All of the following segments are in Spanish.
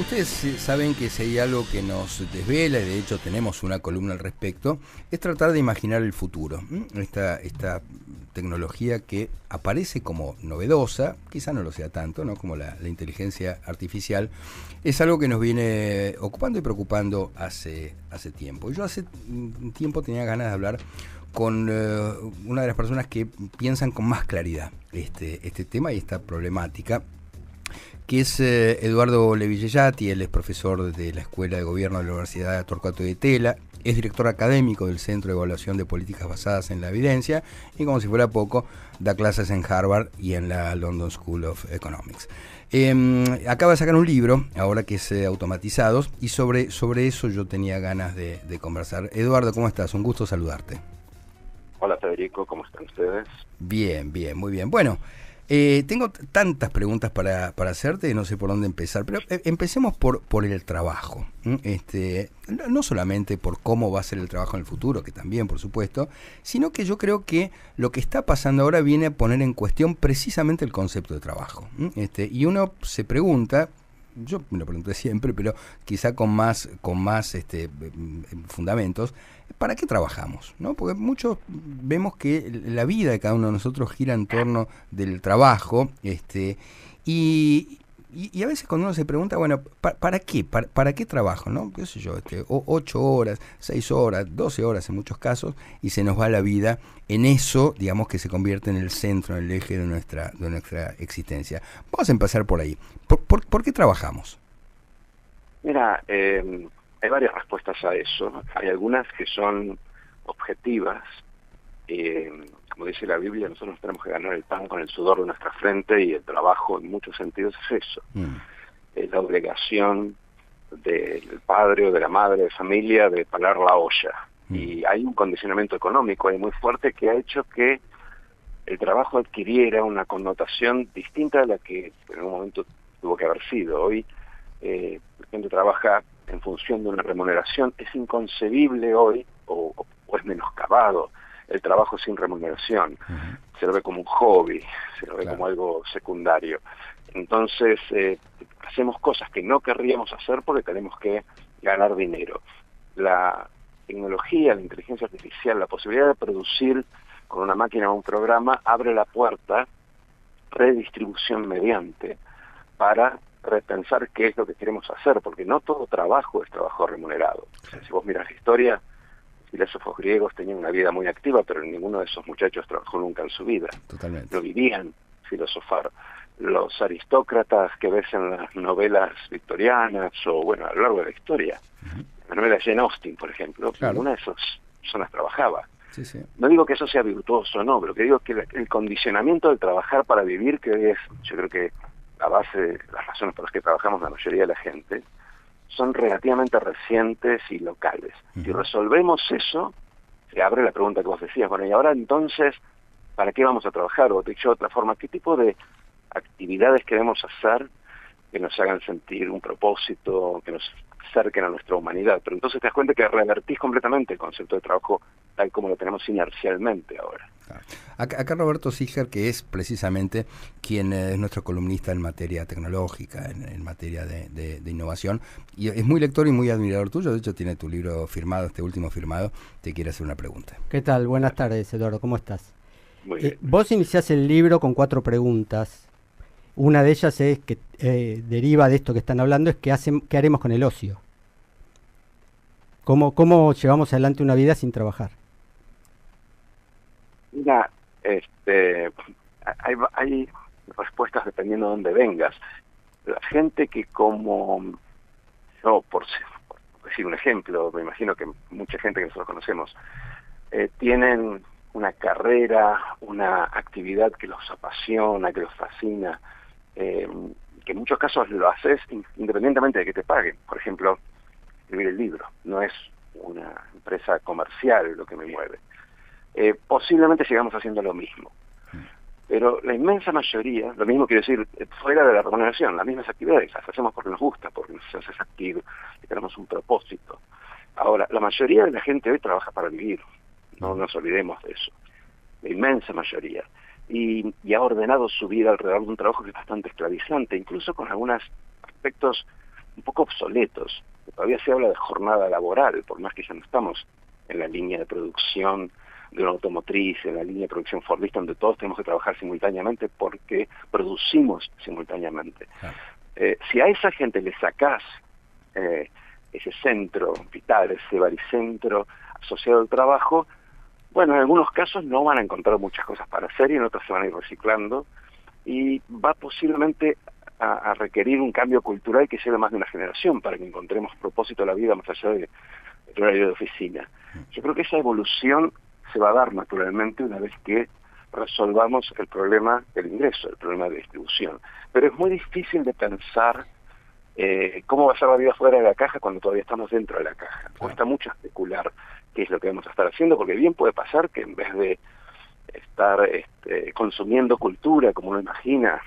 Ustedes saben que si hay algo que nos desvela, y de hecho tenemos una columna al respecto, es tratar de imaginar el futuro. Esta tecnología que aparece como novedosa, quizá no lo sea tanto, ¿no? Como la inteligencia artificial, es algo que nos viene ocupando y preocupando hace tiempo. Yo hace un tiempo tenía ganas de hablar con una de las personas que piensan con más claridad este tema y esta problemática, que es Eduardo Levillellati. Él es profesor de la Escuela de Gobierno de la Universidad Torcuato de Tella, es director académico del Centro de Evaluación de Políticas Basadas en la Evidencia y, como si fuera poco, da clases en Harvard y en la London School of Economics. Acaba de sacar un libro, ahora que es Automatizados, y sobre eso yo tenía ganas de conversar. Eduardo, ¿cómo estás? Un gusto saludarte. Hola Federico, ¿cómo están ustedes? Bien, muy bien. Bueno, tengo tantas preguntas para hacerte, no sé por dónde empezar, pero empecemos por el trabajo. No solamente por cómo va a ser el trabajo en el futuro, que también, por supuesto, sino que yo creo que lo que está pasando ahora viene a poner en cuestión precisamente el concepto de trabajo. Y uno se pregunta, yo me lo pregunté siempre, pero quizá con más fundamentos, ¿para qué trabajamos? ¿No? Porque muchos vemos que la vida de cada uno de nosotros gira en torno del trabajo, y a veces cuando uno se pregunta, bueno, ¿para qué? ¿Para qué trabajo? ¿No? ¿Qué sé yo? 8 horas, 6 horas, 12 horas en muchos casos, y se nos va la vida en eso, digamos, que se convierte en el centro, en el eje de nuestra existencia. Vamos a empezar por ahí. ¿Por qué trabajamos? Mira, hay varias respuestas a eso. Hay algunas que son objetivas. Como dice la Biblia, nosotros tenemos que ganar el pan con el sudor de nuestra frente, y el trabajo en muchos sentidos es eso. Es la obligación del padre o de la madre de familia de pagar la olla. Y hay un condicionamiento económico ahí muy fuerte que ha hecho que el trabajo adquiriera una connotación distinta a la que en un momento tuvo que haber sido. Hoy la gente trabaja en función de una remuneración. Es inconcebible hoy, o es menoscabado, el trabajo sin remuneración. Se lo ve como un hobby, se lo ve como algo secundario. Entonces hacemos cosas que no querríamos hacer porque tenemos que ganar dinero. La tecnología, la inteligencia artificial, la posibilidad de producir con una máquina o un programa abre la puerta, redistribución mediante, para repensar qué es lo que queremos hacer, porque no todo trabajo es trabajo remunerado. O sea, si vos miras la historia, filósofos griegos tenían una vida muy activa, pero ninguno de esos muchachos trabajó nunca en su vida. Totalmente. No vivían filosofar. Los aristócratas que ves en las novelas victorianas, o bueno, a lo largo de la historia, la novela de Jane Austen, por ejemplo, ninguna de esas personas trabajaba. Sí. No digo que eso sea virtuoso, no, pero que digo que el condicionamiento del trabajar para vivir, que hoy es, yo creo que la base de las razones por las que trabajamos la mayoría de la gente, son relativamente recientes y locales. Si resolvemos eso, se abre la pregunta que vos decías, bueno, y ahora entonces, ¿para qué vamos a trabajar? O dicho de otra forma, ¿qué tipo de actividades queremos hacer que nos hagan sentir un propósito, que nos acerquen a nuestra humanidad? Pero entonces te das cuenta que revertís completamente el concepto de trabajo tal como lo tenemos inercialmente ahora. Acá Roberto Sicher, que es precisamente quien es nuestro columnista en materia tecnológica, en materia de innovación, y es muy lector y muy admirador tuyo. De hecho tiene tu libro firmado, este último firmado. Te quiere hacer una pregunta. ¿Qué tal? Buenas tardes, Eduardo, ¿cómo estás? Muy bien. Vos iniciás el libro con 4 preguntas. Una de ellas es que deriva de esto que están hablando, es ¿qué haremos con el ocio? ¿Cómo llevamos adelante una vida sin trabajar? Mira, hay respuestas dependiendo de dónde vengas. La gente que, como yo, por decir un ejemplo, me imagino que mucha gente que nosotros conocemos, tienen una carrera, una actividad que los apasiona, que los fascina, que en muchos casos lo haces independientemente de que te paguen. Por ejemplo, escribir el libro. No es una empresa comercial lo que me mueve. Posiblemente sigamos haciendo lo mismo. Pero la inmensa mayoría, lo mismo quiero decir, fuera de la remuneración, las mismas actividades las hacemos porque nos gusta, porque nos hace sentir que tenemos un propósito. Ahora, la mayoría de la gente hoy trabaja para vivir, no nos olvidemos de eso. La inmensa mayoría. Y ha ordenado su vida alrededor de un trabajo que es bastante esclavizante, incluso con algunos aspectos un poco obsoletos. Todavía se habla de jornada laboral, por más que ya no estamos en la línea de producción de una automotriz, en la línea de producción fordista, donde todos tenemos que trabajar simultáneamente porque producimos simultáneamente. Si a esa gente le sacás ese centro vital, ese baricentro asociado al trabajo, bueno, en algunos casos no van a encontrar muchas cosas para hacer y en otros se van a ir reciclando y va posiblemente a requerir un cambio cultural que lleve más de una generación para que encontremos propósito a la vida más allá del horario de oficina. Yo creo que esa evolución se va a dar naturalmente una vez que resolvamos el problema del ingreso, el problema de distribución. Pero es muy difícil de pensar cómo va a ser la vida fuera de la caja cuando todavía estamos dentro de la caja. Cuesta mucho especular qué es lo que vamos a estar haciendo, porque bien puede pasar que en vez de estar consumiendo cultura, como uno imagina,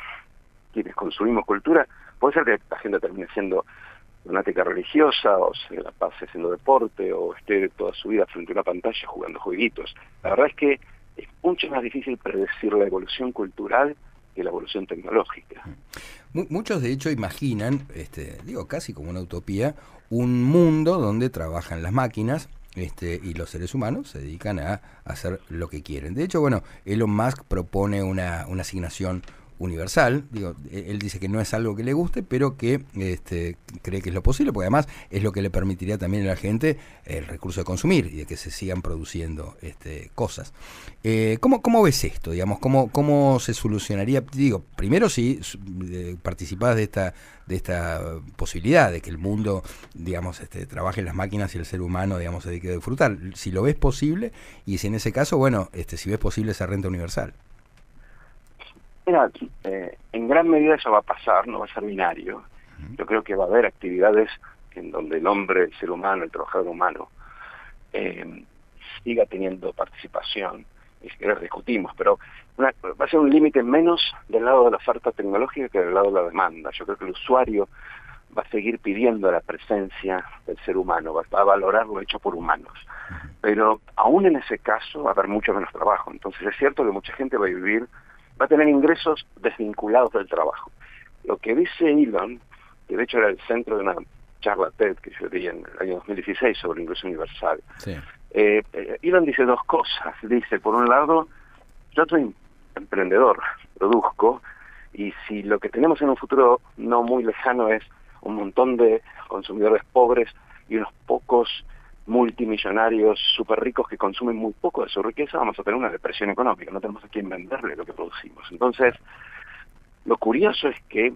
quienes consumimos cultura, puede ser que la gente termine siendo fanática religiosa, o se la pase haciendo deporte, o esté toda su vida frente a una pantalla jugando jueguitos. La verdad es que es mucho más difícil predecir la evolución cultural que la evolución tecnológica. Muchos de hecho imaginan, digo casi como una utopía, un mundo donde trabajan las máquinas y los seres humanos se dedican a hacer lo que quieren. De hecho, bueno, Elon Musk propone una asignación universal. Digo, él dice que no es algo que le guste, pero que cree que es lo posible, porque además es lo que le permitiría también a la gente el recurso de consumir y de que se sigan produciendo cosas. ¿Cómo ves esto? Digamos, ¿cómo se solucionaría? Digo, primero si participás de esta posibilidad de que el mundo, digamos, trabaje en las máquinas y el ser humano, digamos, se dedique a disfrutar. Si lo ves posible, y si en ese caso, bueno, si ves posible esa renta universal. Mira, en gran medida eso va a pasar, no va a ser binario. Yo creo que va a haber actividades en donde el hombre, el ser humano, el trabajador humano, siga teniendo participación. Y si querés discutimos, pero va a ser un límite menos del lado de la oferta tecnológica que del lado de la demanda. Yo creo que el usuario va a seguir pidiendo la presencia del ser humano, va a valorar lo hecho por humanos. Pero aún en ese caso va a haber mucho menos trabajo. Entonces es cierto que mucha gente va a tener ingresos desvinculados del trabajo. Lo que dice Elon, que de hecho era el centro de una charla TED que yo di en el año 2016 sobre el ingreso universal, sí. Elon dice dos cosas. Dice, por un lado, yo soy emprendedor, produzco, y si lo que tenemos en un futuro no muy lejano es un montón de consumidores pobres y unos pocos multimillonarios súper ricos que consumen muy poco de su riqueza, vamos a tener una depresión económica, no tenemos a quién venderle lo que producimos. Entonces, lo curioso es que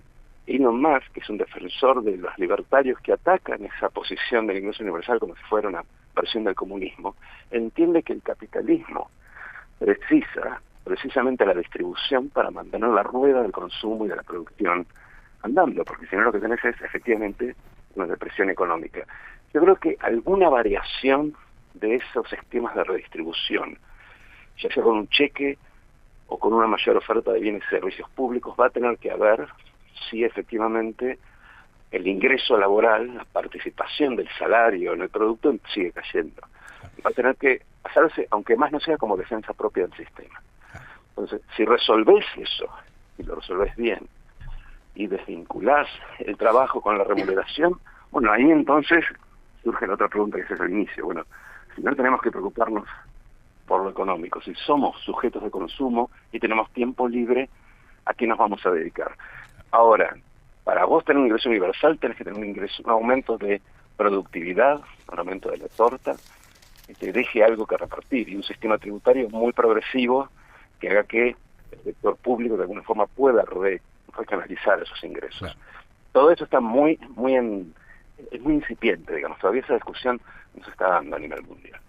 Elon Musk, que es un defensor de los libertarios que atacan esa posición del ingreso universal como si fuera una versión del comunismo, entiende que el capitalismo precisa precisamente la distribución para mantener la rueda del consumo y de la producción andando, porque si no lo que tenés es efectivamente una depresión económica. Yo creo que alguna variación de esos esquemas de redistribución, ya sea con un cheque o con una mayor oferta de bienes y servicios públicos, va a tener que haber si efectivamente el ingreso laboral, la participación del salario en el producto sigue cayendo. Va a tener que hacerse, aunque más no sea como defensa propia del sistema. Entonces, si resolvés eso, y lo resolvés bien, y desvinculás el trabajo con la remuneración, bueno, ahí entonces surge la otra pregunta que es el inicio. Bueno, si no tenemos que preocuparnos por lo económico, si somos sujetos de consumo y tenemos tiempo libre, ¿a qué nos vamos a dedicar? Ahora, para vos tener un ingreso universal tenés que tener un aumento de productividad, un aumento de la torta, que te deje algo que repartir, y un sistema tributario muy progresivo que haga que el sector público de alguna forma pueda recanalizar esos ingresos. Claro. Todo eso está es muy incipiente, digamos, todavía esa discusión no se está dando a nivel mundial.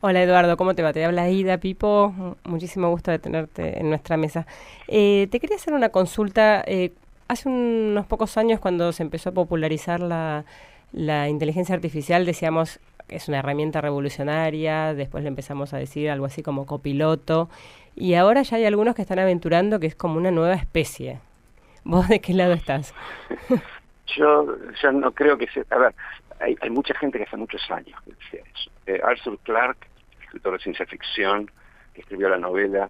Hola Eduardo, ¿cómo te va? Te habla Ida Pipo, muchísimo gusto de tenerte en nuestra mesa. Te quería hacer una consulta. Hace unos pocos años, cuando se empezó a popularizar la inteligencia artificial, decíamos que es una herramienta revolucionaria, después le empezamos a decir algo así como copiloto, y ahora ya hay algunos que están aventurando que es como una nueva especie. ¿Vos de qué lado estás? Yo no creo que sea... A ver, hay mucha gente que hace muchos años que decía eso. Arthur Clarke, escritor de ciencia ficción, que escribió la novela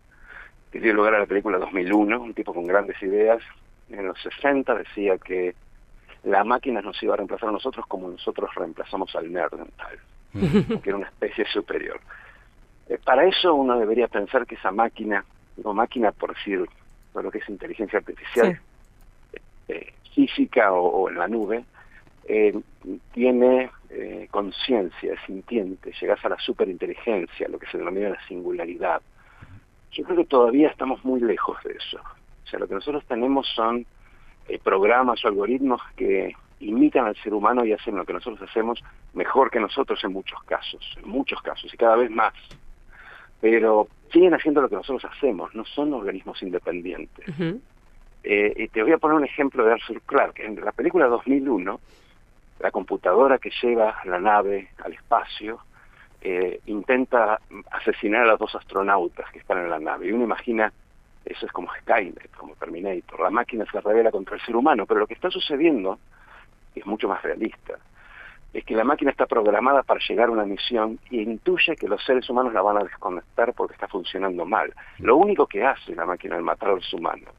que dio lugar a la película 2001, un tipo con grandes ideas, en los 60 decía que la máquina nos iba a reemplazar a nosotros como nosotros reemplazamos al Neandertal, que era una especie superior. Para eso uno debería pensar que esa máquina, digo máquina por decir todo lo que es inteligencia artificial, física o en la nube, tiene conciencia, es sintiente, llegas a la superinteligencia, lo que se denomina la singularidad. Yo creo que todavía estamos muy lejos de eso. O sea, lo que nosotros tenemos son programas o algoritmos que imitan al ser humano y hacen lo que nosotros hacemos mejor que nosotros en muchos casos, y cada vez más. Pero siguen haciendo lo que nosotros hacemos, no son organismos independientes. Y te voy a poner un ejemplo de Arthur Clarke. En la película 2001, la computadora que lleva la nave al espacio intenta asesinar a los 2 astronautas que están en la nave. Y uno imagina, eso es como Skynet, como Terminator. La máquina se revela contra el ser humano, pero lo que está sucediendo, que es mucho más realista, es que la máquina está programada para llegar a una misión y intuye que los seres humanos la van a desconectar porque está funcionando mal. Lo único que hace la máquina al matar a los humanos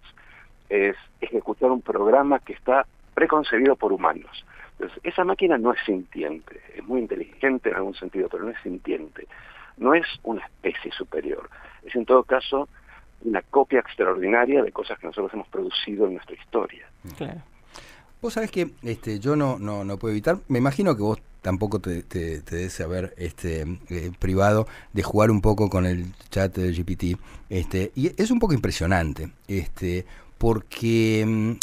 es ejecutar un programa que está preconcebido por humanos. Entonces, esa máquina no es sintiente, es muy inteligente en algún sentido, pero no es sintiente. No es una especie superior, es en todo caso una copia extraordinaria de cosas que nosotros hemos producido en nuestra historia. Claro. Vos sabés que yo no puedo evitar, me imagino que vos tampoco te des haber privado de jugar un poco con el chat de GPT, y es un poco impresionante, porque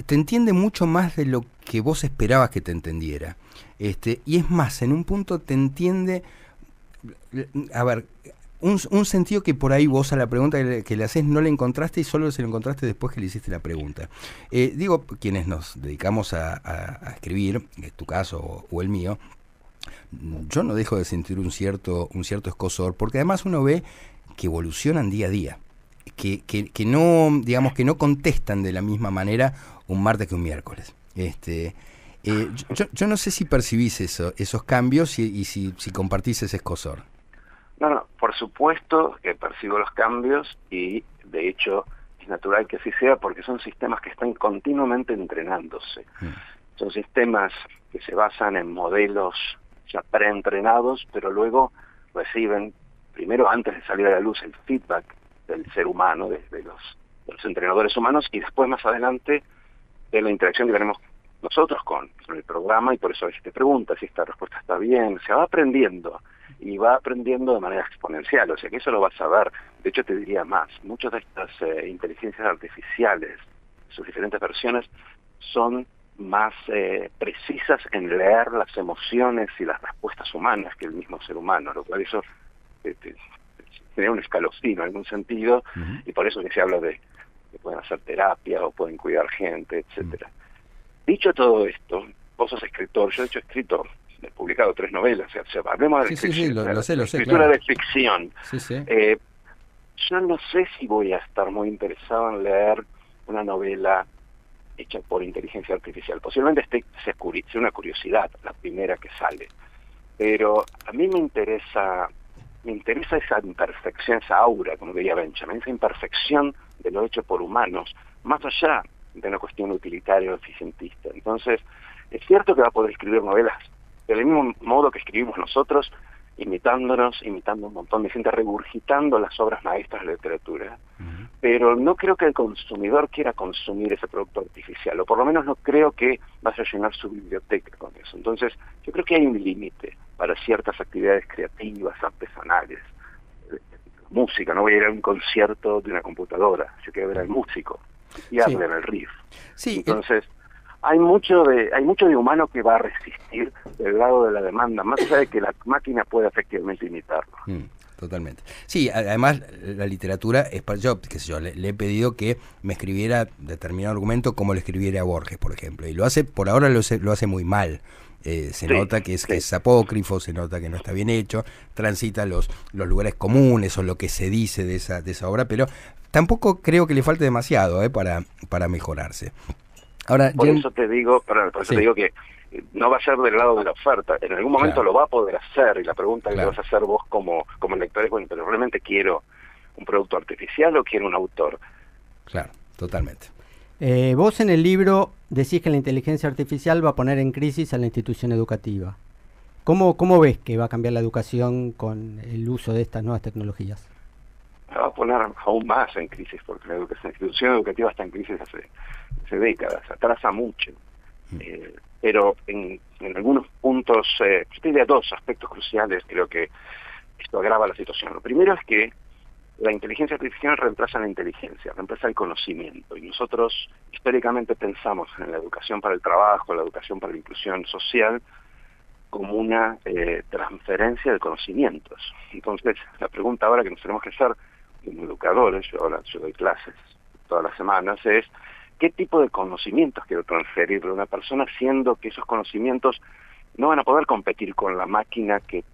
te entiende mucho más de lo que vos esperabas que te entendiera, y es más, en un punto te entiende, a ver, un sentido que por ahí vos a la pregunta que le haces no le encontraste y solo se lo encontraste después que le hiciste la pregunta. Digo, quienes nos dedicamos a escribir, en tu caso o el mío, yo no dejo de sentir un cierto escozor, porque además uno ve que evolucionan día a día, que no, digamos, que no contestan de la misma manera un martes que un miércoles. Yo no sé si percibís esos cambios y si compartís ese escozor. No, por supuesto que percibo los cambios y de hecho es natural que así sea porque son sistemas que están continuamente entrenándose. Son sistemas que se basan en modelos ya preentrenados, pero luego reciben, primero antes de salir a la luz, el feedback del ser humano, de los entrenadores humanos, y después más adelante de la interacción que tenemos nosotros con el programa, y por eso a veces te preguntas si esta respuesta está bien. Se va aprendiendo. Y va aprendiendo de manera exponencial, o sea que eso lo vas a ver. De hecho te diría más, muchas de estas inteligencias artificiales, sus diferentes versiones, son más precisas en leer las emociones y las respuestas humanas que el mismo ser humano, lo cual eso tiene un escalofrío en algún sentido, y por eso que se habla de que pueden hacer terapia o pueden cuidar gente, etcétera. Dicho todo esto, vos sos escritor, yo de hecho he escrito, he publicado 3 novelas, o sea, hablemos de lo sé, escritura claro. de ficción. Yo no sé si voy a estar muy interesado en leer una novela hecha por inteligencia artificial. Posiblemente sea una curiosidad, la primera que sale. Pero a mí me interesa esa imperfección, esa aura, como diría Benjamin, esa imperfección de lo hecho por humanos, más allá de una cuestión utilitaria o eficientista. Entonces, es cierto que va a poder escribir novelas del mismo modo que escribimos nosotros, imitando un montón de gente, regurgitando las obras maestras de la literatura, pero no creo que el consumidor quiera consumir ese producto artificial, o por lo menos no creo que vaya a llenar su biblioteca con eso. Entonces, yo creo que hay un límite para ciertas actividades creativas, artesanales. Música, no voy a ir a un concierto de una computadora, yo quiero ver al músico, y en el riff. Entonces, hay mucho de humano que va a resistir del lado de la demanda, más allá de que la máquina pueda efectivamente imitarlo. Totalmente. Sí, además la literatura es para yo, qué sé yo, le he pedido que me escribiera determinado argumento como lo escribiera Borges, por ejemplo, y por ahora lo hace muy mal. Se nota que es apócrifo, se nota que no está bien hecho, transita los lugares comunes o lo que se dice de esa obra, pero tampoco creo que le falte demasiado para mejorarse. Ahora, por eso te digo, te digo que no va a ser del lado de la oferta. En algún momento lo va a poder hacer, y la pregunta que vas a hacer vos como lector es, bueno, pero ¿realmente quiero un producto artificial o quiero un autor? Claro, totalmente. Vos en el libro decís que la inteligencia artificial va a poner en crisis a la institución educativa. ¿Cómo ves que va a cambiar la educación con el uso de estas nuevas tecnologías? La va a poner aún más en crisis, porque la institución educativa está en crisis hace décadas, atrasa mucho. Pero en algunos puntos, yo te diría dos aspectos cruciales, creo que esto agrava la situación. Lo primero es que la inteligencia artificial reemplaza la inteligencia, reemplaza el conocimiento. Y nosotros históricamente pensamos en la educación para el trabajo, la educación para la inclusión social, como una transferencia de conocimientos. Entonces, la pregunta ahora que nos tenemos que hacer como educadores, yo doy clases todas las semanas, es ¿qué tipo de conocimientos quiero transferirle a una persona, siendo que esos conocimientos no van a poder competir con la máquina que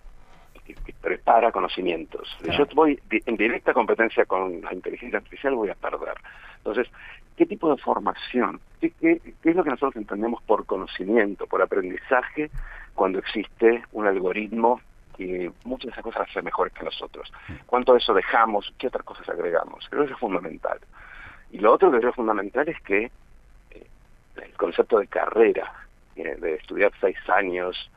prepara conocimientos? Si yo voy en directa competencia con la inteligencia artificial, voy a perder. Entonces, ¿qué tipo de formación? ¿Qué es lo que nosotros entendemos por conocimiento, por aprendizaje, cuando existe un algoritmo que muchas de esas cosas las hace mejores que nosotros? ¿Cuánto de eso dejamos? ¿Qué otras cosas agregamos? Creo que eso es fundamental. Y lo otro que creo fundamental es que el concepto de carrera, de estudiar 6 años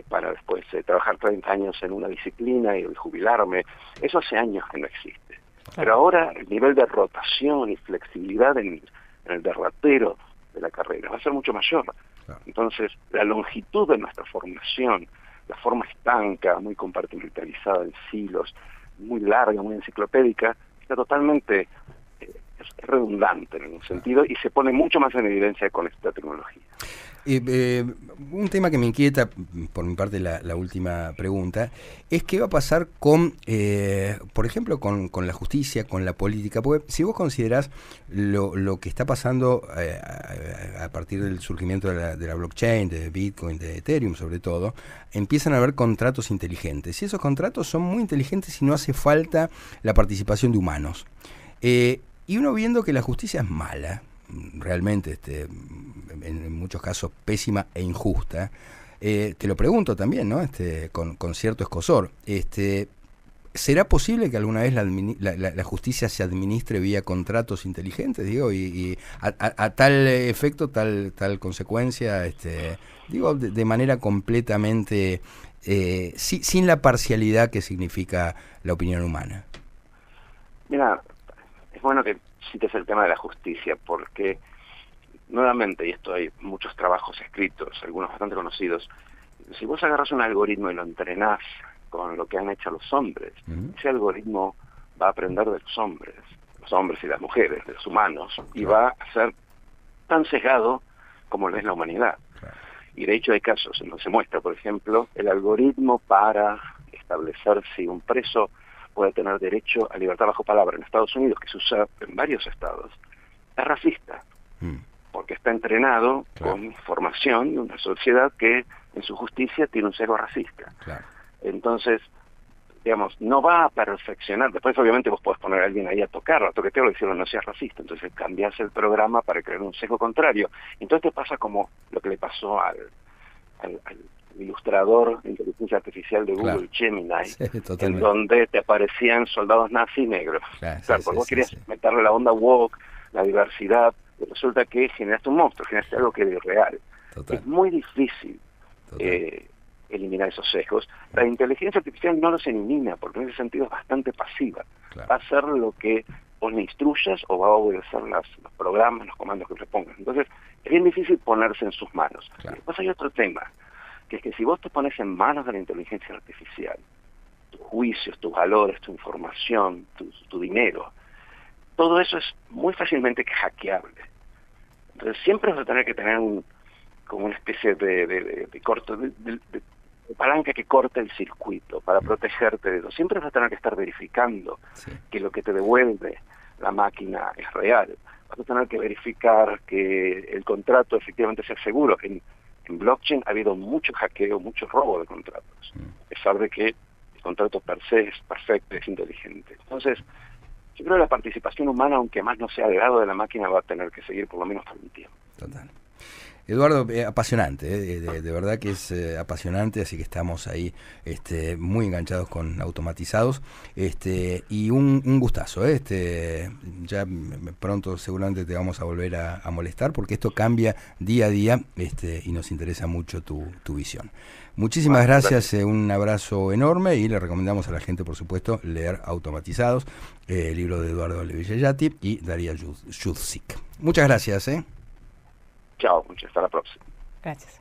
para después trabajar 30 años en una disciplina y jubilarme, eso hace años que no existe. Pero ahora el nivel de rotación y flexibilidad en el derrotero de la carrera va a ser mucho mayor. Entonces, la longitud de nuestra formación, la forma estanca, muy compartimentalizada en silos, muy larga, muy enciclopédica, está totalmente es redundante en un sentido y se pone mucho más en evidencia con esta tecnología. Un tema que me inquieta, por mi parte la última pregunta, es qué va a pasar con, por ejemplo, con la justicia, con la política, porque si vos considerás lo que está pasando a partir del surgimiento de la blockchain, de Bitcoin, de Ethereum sobre todo, empiezan a haber contratos inteligentes, y esos contratos son muy inteligentes y no hace falta la participación de humanos. Y uno viendo que la justicia es mala, realmente en muchos casos pésima e injusta, te lo pregunto también, ¿no? Con cierto escosor, ¿será posible que alguna vez la justicia se administre vía contratos inteligentes, digo, y a tal efecto, tal consecuencia, digo, de manera completamente sin la parcialidad que significa la opinión humana? Mira, es bueno que cites el tema de la justicia, porque nuevamente, y esto hay muchos trabajos escritos, algunos bastante conocidos, si vos agarras un algoritmo y lo entrenás con lo que han hecho los hombres, ese algoritmo va a aprender de los hombres y las mujeres, de los humanos, y va a ser tan sesgado como lo es la humanidad. Y de hecho hay casos en donde se muestra, por ejemplo, el algoritmo para establecer si un preso puede tener derecho a libertad bajo palabra en Estados Unidos, que se usa en varios estados, es racista, porque está entrenado con información de una sociedad que en su justicia tiene un sesgo racista. Entonces, digamos, no va a perfeccionar. Después, obviamente, vos podés poner a alguien ahí a tocarlo, a toquetearlo y decirle no seas racista. Entonces cambiás el programa para crear un sesgo contrario. Entonces te pasa como lo que le pasó al ilustrador de inteligencia artificial de Google, Gemini, en donde te aparecían soldados nazis negros. Porque vos querías meterle la onda woke, la diversidad, y resulta que generaste un monstruo, generaste algo que era irreal. Es muy difícil eliminar esos sesgos. La inteligencia artificial no los elimina, porque en ese sentido es bastante pasiva. Va a hacer lo que vos le instruyas o va a obedecer los programas, los comandos que le pongan. Entonces, es bien difícil ponerse en sus manos. Después hay otro tema, que es que si vos te pones en manos de la inteligencia artificial, tus juicios, tus valores, tu información, tu dinero, todo eso es muy fácilmente hackeable. Entonces siempre vas a tener que tener como una especie de palanca que corte el circuito para protegerte de eso. Siempre vas a tener que estar verificando que lo que te devuelve la máquina es real. Vas a tener que verificar que el contrato efectivamente sea seguro. En blockchain ha habido mucho hackeo, mucho robo de contratos, a pesar de que el contrato per se es perfecto, es inteligente. Entonces, yo creo que la participación humana, aunque más no sea del lado de la máquina, va a tener que seguir por lo menos por un tiempo. Total. Eduardo, apasionante, de verdad que es apasionante, así que estamos ahí muy enganchados con automatizados, y un gustazo, ya pronto seguramente te vamos a volver a molestar porque esto cambia día a día, y nos interesa mucho tu visión. Muchísimas gracias, un abrazo enorme, y le recomendamos a la gente, por supuesto, leer Automatizados, el libro de Eduardo Levillellati y Daria Judzik. Muchas gracias. Chao, hasta la próxima. Gracias.